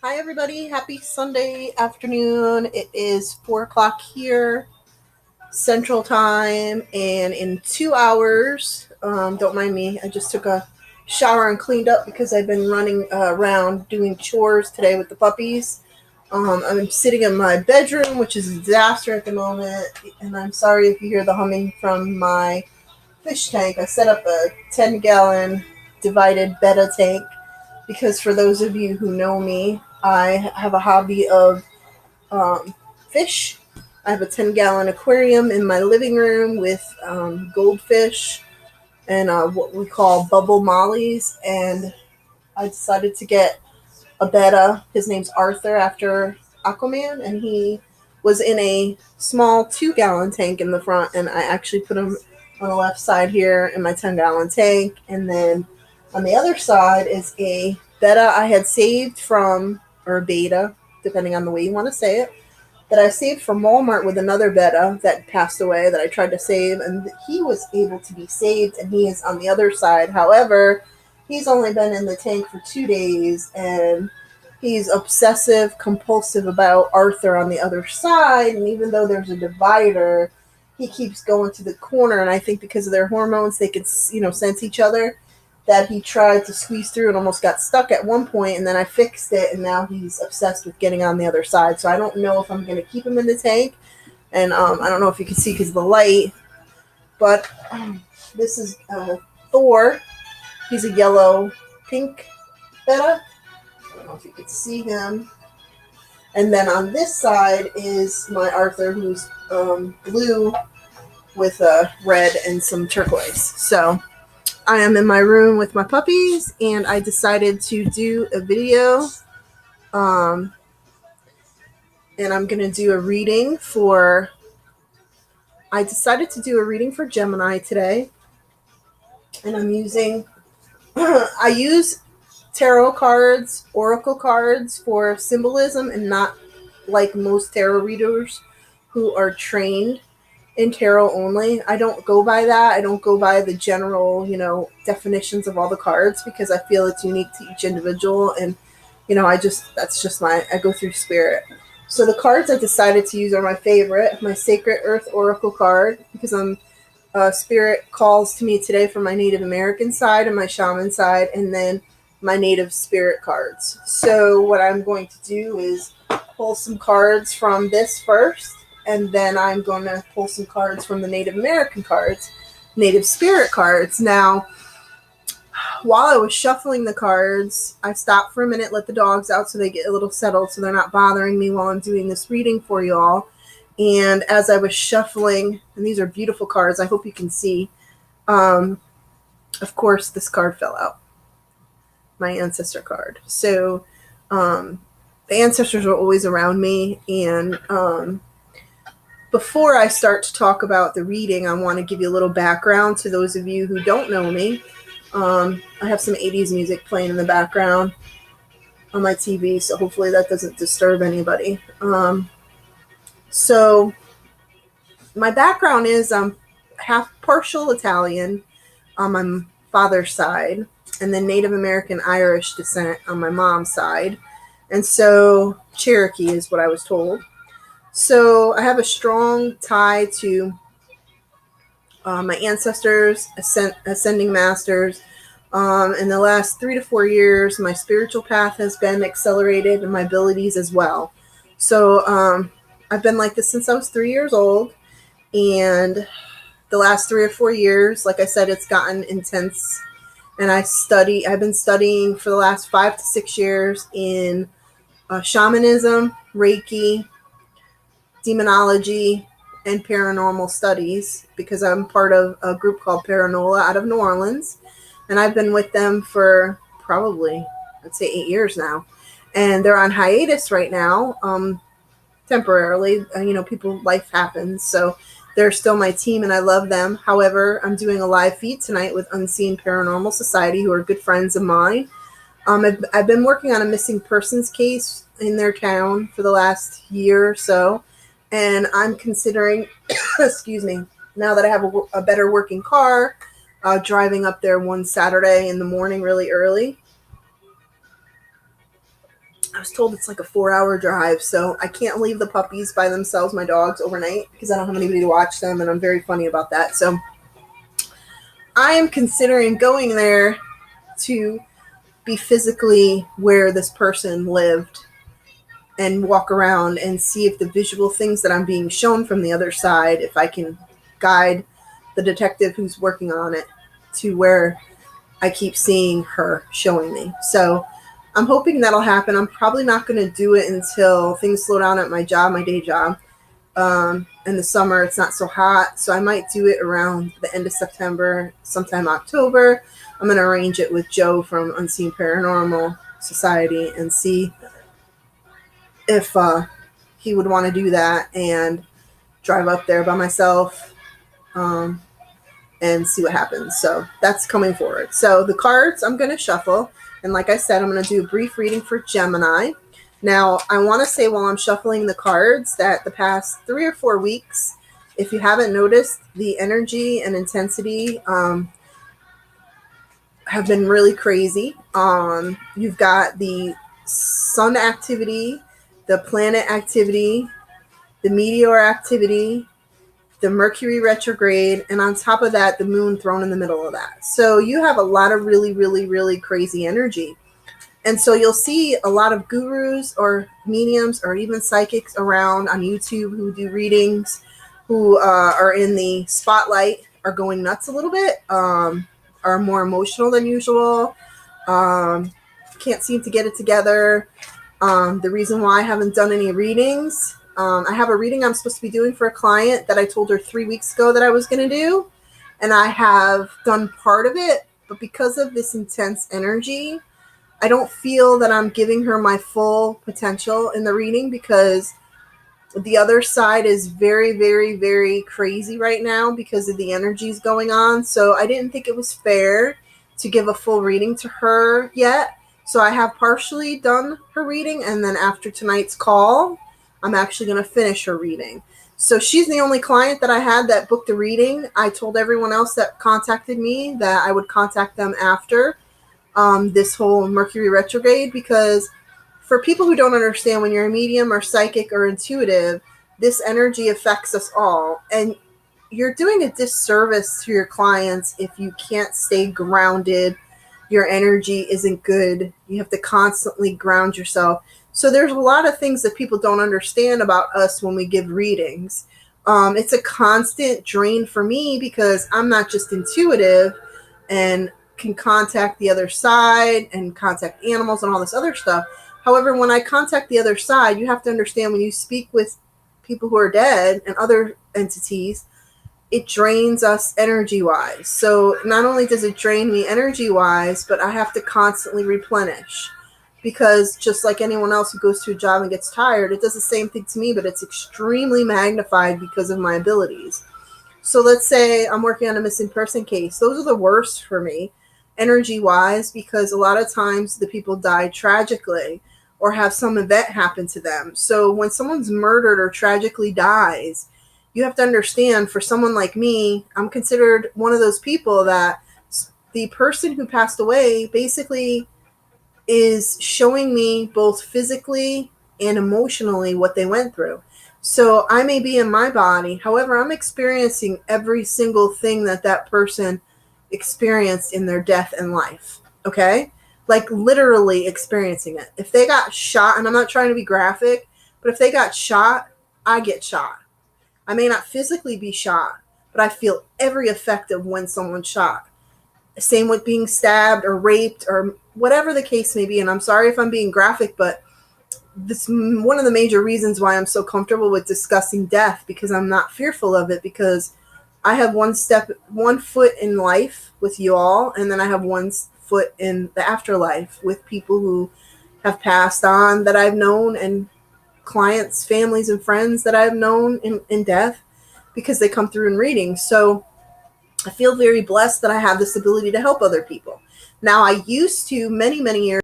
Hi, everybody. Happy Sunday afternoon. It is 4 o'clock here, Central Time, and in 2 hours, don't mind me, I just took a shower and cleaned up because I've been running around doing chores today with the puppies. I'm sitting in my bedroom, which is a disaster at the moment, and I'm sorry if you hear the humming from my fish tank. I set up a 10-gallon divided betta tank because for those of you who know me, I have a hobby of fish. I have a 10-gallon aquarium in my living room with goldfish and what we call bubble mollies. And I decided to get a betta. His name's Arthur after Aquaman, and he was in a small 2-gallon tank in the front. And I actually put him on the left side here in my 10-gallon tank. And then on the other side is a betta I had saved from, or beta, depending on the way you want to say it, that I saved from Walmart with another betta that passed away that I tried to save, and he was able to be saved, and he is on the other side. However, he's only been in the tank for 2 days, and he's obsessive compulsive about Arthur on the other side, and even though there's a divider, he keeps going to the corner, and I think because of their hormones, they could, sense each other, that he tried to squeeze through and almost got stuck at one point, and then I fixed it, and now he's obsessed with getting on the other side. So I don't know if I'm going to keep him in the tank, and I don't know if you can see because of the light, but this is Thor. He's a yellow pink betta. I don't know if you can see him. And then on this side is my Arthur, who's blue with red and some turquoise. So I am in my room with my puppies, and I decided to do a video. Um, and I'm going to do a reading for. I decided to do a reading for Gemini today, and I'm using. I use tarot cards, oracle cards for symbolism, and not like most tarot readers who are trained in tarot only. I don't go by that. I don't go by the general, definitions of all the cards because I feel it's unique to each individual. And, that's just I go through spirit. So the cards I decided to use are my favorite, my Sacred Earth Oracle card, because spirit calls to me today from my Native American side and my shaman side, and then my native spirit cards. So what I'm going to do is pull some cards from this first, and then I'm going to pull some cards from the Native American cards, Native Spirit cards. Now, while I was shuffling the cards, I stopped for a minute, let the dogs out so they get a little settled so they're not bothering me while I'm doing this reading for you all. And as I was shuffling, and these are beautiful cards, I hope you can see, of course, this card fell out, my ancestor card. So the ancestors are always around me, and before I start to talk about the reading, I want to give you a little background to those of you who don't know me. I have some 80s music playing in the background on my TV, so hopefully that doesn't disturb anybody. So my background is I'm half partial Italian on my father's side, and then Native American Irish descent on my mom's side. And so Cherokee is what I was told. So I have a strong tie to my ancestors, ascending masters. In the last 3 to 4 years, my spiritual path has been accelerated, and my abilities as well. So I've been like this since I was 3 years old, and the last 3 or 4 years, like I said, it's gotten intense. And I've been studying for the last 5 to 6 years in shamanism, Reiki, demonology, and paranormal studies, because I'm part of a group called Paranola out of New Orleans, and I've been with them for probably, I'd say, 8 years now, and they're on hiatus right now, temporarily. Life happens, so they're still my team, and I love them. However, I'm doing a live feed tonight with Unseen Paranormal Society, who are good friends of mine. I've been working on a missing persons case in their town for the last year or so, and I'm considering, excuse me, now that I have a better working car, driving up there one Saturday in the morning really early. I was told it's like a 4-hour drive, so I can't leave the puppies by themselves, my dogs, overnight, because I don't have anybody to watch them, and I'm very funny about that. So I am considering going there to be physically where this person lived and walk around and see if the visual things that I'm being shown from the other side, if I can guide the detective who's working on it to where I keep seeing her showing me. So I'm hoping that'll happen. I'm probably not going to do it until things slow down at my job, my day job. In the summer, it's not so hot, so I might do it around the end of September, sometime October. I'm going to arrange it with Joe from Unseen Paranormal Society and see if he would want to do that and drive up there by myself and see what happens. So that's coming forward. So the cards I'm going to shuffle. And like I said, I'm going to do a brief reading for Gemini. Now, I want to say while I'm shuffling the cards that the past 3 or 4 weeks, if you haven't noticed, the energy and intensity have been really crazy. You've got the sun activity, the planet activity, the meteor activity, the Mercury retrograde, and on top of that, the moon thrown in the middle of that. So you have a lot of really, really, really crazy energy. And so you'll see a lot of gurus or mediums or even psychics around on YouTube who do readings, who are in the spotlight, are going nuts a little bit, are more emotional than usual, can't seem to get it together. The reason why I haven't done any readings, I have a reading I'm supposed to be doing for a client that I told her 3 weeks ago that I was going to do, and I have done part of it, but because of this intense energy, I don't feel that I'm giving her my full potential in the reading because the other side is very, very, very crazy right now because of the energies going on. So I didn't think it was fair to give a full reading to her yet. So I have partially done her reading, and then after tonight's call, I'm actually going to finish her reading. So she's the only client that I had that booked a reading. I told everyone else that contacted me that I would contact them after this whole Mercury retrograde, because for people who don't understand, when you're a medium or psychic or intuitive, this energy affects us all. And you're doing a disservice to your clients if you can't stay grounded. Your energy isn't good. You have to constantly ground yourself. So there's a lot of things that people don't understand about us when we give readings. It's a constant drain for me because I'm not just intuitive and can contact the other side and contact animals and all this other stuff. However, when I contact the other side, you have to understand when you speak with people who are dead and other entities, it drains us energy-wise. So not only does it drain me energy-wise, but I have to constantly replenish, because just like anyone else who goes to a job and gets tired, it does the same thing to me, but it's extremely magnified because of my abilities. So let's say I'm working on a missing person case. Those are the worst for me, energy-wise, because a lot of times the people die tragically or have some event happen to them. So when someone's murdered or tragically dies, you have to understand, for someone like me, I'm considered one of those people that the person who passed away basically is showing me both physically and emotionally what they went through. So I may be in my body, however, I'm experiencing every single thing that that person experienced in their death and life. Okay? Like literally experiencing it. If they got shot, and I'm not trying to be graphic, but if they got shot, I get shot. I may not physically be shot, but I feel every effect of when someone's shot. Same with being stabbed or raped or whatever the case may be. And I'm sorry if I'm being graphic, but this is one of the major reasons why I'm so comfortable with discussing death, because I'm not fearful of it, because I have one foot in life with you all, and then I have one foot in the afterlife with people who have passed on that I've known, and clients, families, and friends that I've known in death, because they come through in readings. So I feel very blessed that I have this ability to help other people. Now, I used to, many, many years